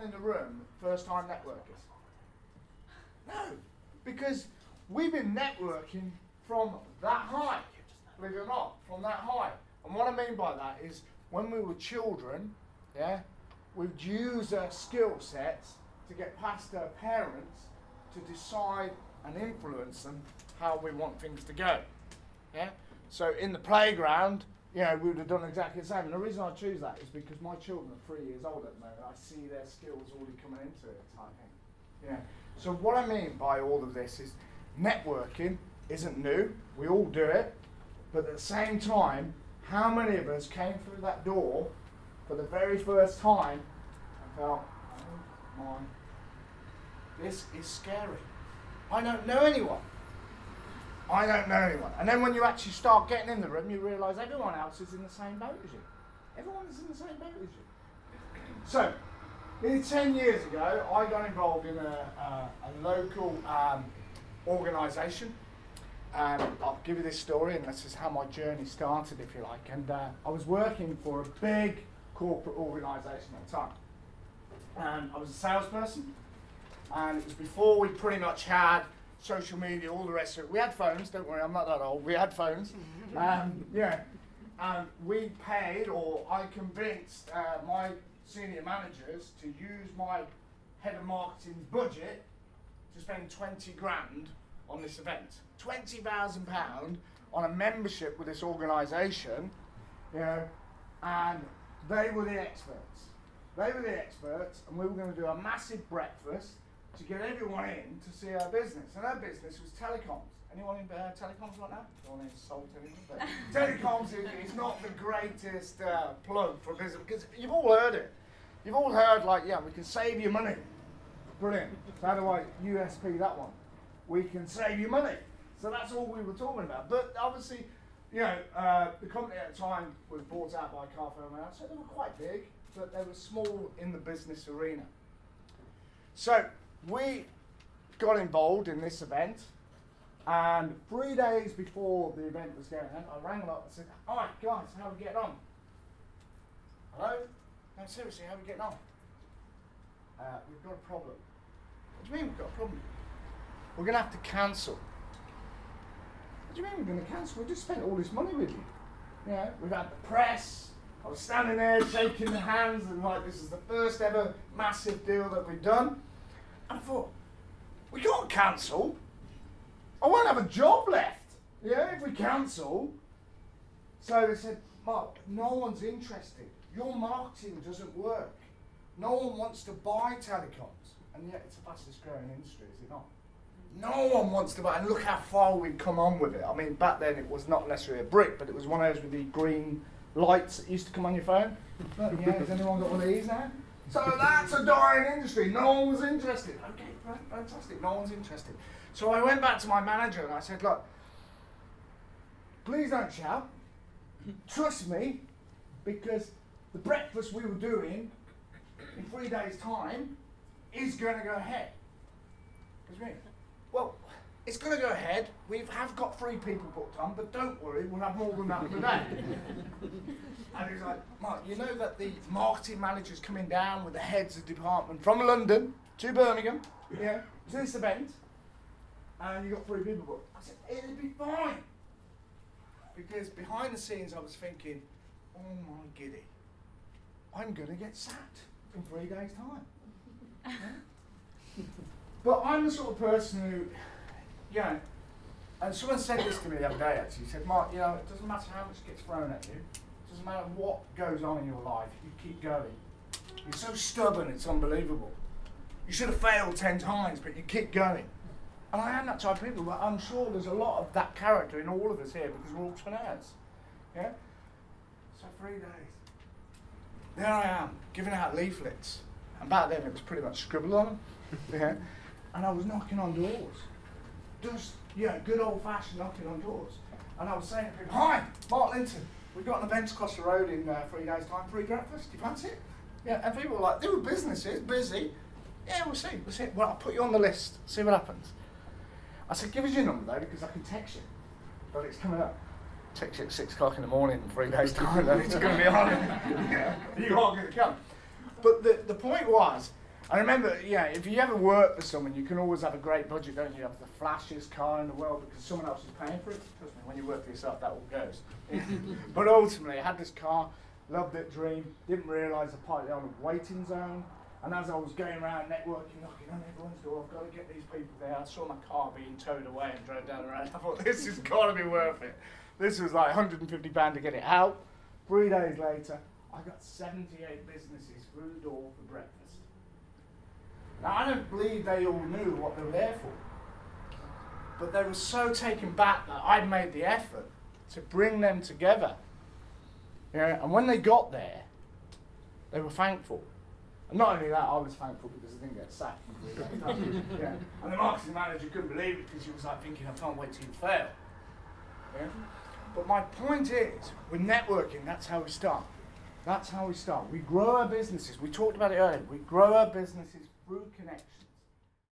in the room first-time networkers? No, because we've been networking from that high, believe it or not, from that high. And what I mean by that is when we were children, yeah, we'd use our skill sets to get past our parents to decide and influence them how we want things to go. Yeah? So in the playground, you know, we would have done exactly the same. And the reason I choose that is because my children are 3 years old at the moment. I see their skills already coming into it type thing. Yeah. So what I mean by all of this is networking isn't new. We all do it. But at the same time, how many of us came through that door for the very first time and felt, oh my, this is scary. I don't know anyone. I don't know anyone. And then when you actually start getting in the room, you realise everyone else is in the same boat as you. Everyone is in the same boat as you. So, nearly 10 years ago, I got involved in a local organisation. And I'll give you this story, and this is how my journey started, if you like. And I was working for a big corporate organisation at the time. And I was a salesperson. And it was before we pretty much had social media, all the rest of it. We had phones, don't worry, I'm not that old. We had phones. Yeah. And we paid, or I convinced my senior managers to use my head of marketing's budget to spend 20 grand on this event. £20,000 on a membership with this organisation, you know, and they were the experts. They were the experts, and we were going to do a massive breakfast to get everyone in to see our business. And our business was telecoms. Anyone in telecoms right now? Don't want to insult anyone, but telecoms is not the greatest plug for business, because you've all heard it. You've all heard, like, yeah, we can save you money. Brilliant. So how do I USP that one? We can save you money. So that's all we were talking about. But obviously, you know, the company at the time was bought out by a car firm, so they were quite big, but they were small in the business arena. So we got involved in this event, and 3 days before the event was going on, I rang them up and said, all right, guys, how are we getting on? Hello? No, seriously, how are we getting on? We've got a problem. What do you mean we've got a problem? We're going to have to cancel. What do you mean we're going to cancel? We just spent all this money with you. You know, we've had the press. I was standing there shaking the hands and like, this is the first ever massive deal that we've done. And I thought, we can't cancel. I won't have a job left, yeah, if we cancel. So they said, Mark, no one's interested. Your marketing doesn't work. No one wants to buy telecoms. And yet it's the fastest growing industry, is it not? No one wants to buy, and look how far we've come on with it. I mean, back then it was not necessarily a brick, but it was one of those with the green lights that used to come on your phone. But, yeah, has anyone got one of these now? So that's a dying industry. No one was interested. Okay, right, fantastic. No one's interested. So I went back to my manager and I said, look, please don't shout. Trust me, because the breakfast we were doing in 3 days' time is going to go ahead. What do you mean? Well, it's going to go ahead. We have got 3 people booked on, but don't worry, we'll have more than that today. And he's like, Mark, you know that the marketing manager's coming down with the heads of department from London to Birmingham, yeah, to this event, and you've got 3 people booked. I said, it'll be fine. Because behind the scenes I was thinking, oh my giddy, I'm going to get sacked in 3 days' time. Yeah? But I'm the sort of person who, you know, and someone said this to me the other day actually, he said, Mark, you know, it doesn't matter how much gets thrown at you, it doesn't matter what goes on in your life, you keep going. You're so stubborn, it's unbelievable. You should have failed 10 times, but you keep going. And I am that type of people, but I'm sure there's a lot of that character in all of us here because we're entrepreneurs. Yeah? So 3 days. There I am, giving out leaflets. And back then it was pretty much scribbled on them. Yeah? And I was knocking on doors. Just, yeah, good old-fashioned knocking on doors. And I was saying to people, hi, Mark Linton. We've got an event across the road in 3 days' time, free breakfast. Do you fancy it? Yeah, and people were like, they were businesses, busy. Yeah, we'll see. Well, I'll put you on the list, see what happens. I said, give us your number though, because I can text you. But it's coming up. Text you at 6 o'clock in the morning in 3 days' time, then it's going to be on. Yeah, you are going to come. But the point was, I remember, yeah, if you ever work for someone, you can always have a great budget, don't you? You have the flashiest car in the world because someone else is paying for it. Trust me, when you work for yourself, that all goes. But ultimately, I had this car, loved it, dream, didn't realise I parked it on a waiting zone. And as I was going around networking, knocking on everyone's door, I've got to get these people there. I saw my car being towed away and drove down the road. I thought, this has got to be worth it. This was like £150 to get it out. 3 days later, I got 78 businesses through the door for breakfast. Now, I don't believe they all knew what they were there for. But they were so taken back that I'd made the effort to bring them together. Yeah, and when they got there, they were thankful. And not only that, I was thankful because I didn't get sacked. Yeah. And the marketing manager couldn't believe it because she was like thinking, I can't wait till you fail. Yeah? But my point is, with networking, that's how we start. That's how we start. We grow our businesses. We talked about it earlier. We grow our businesses through connections.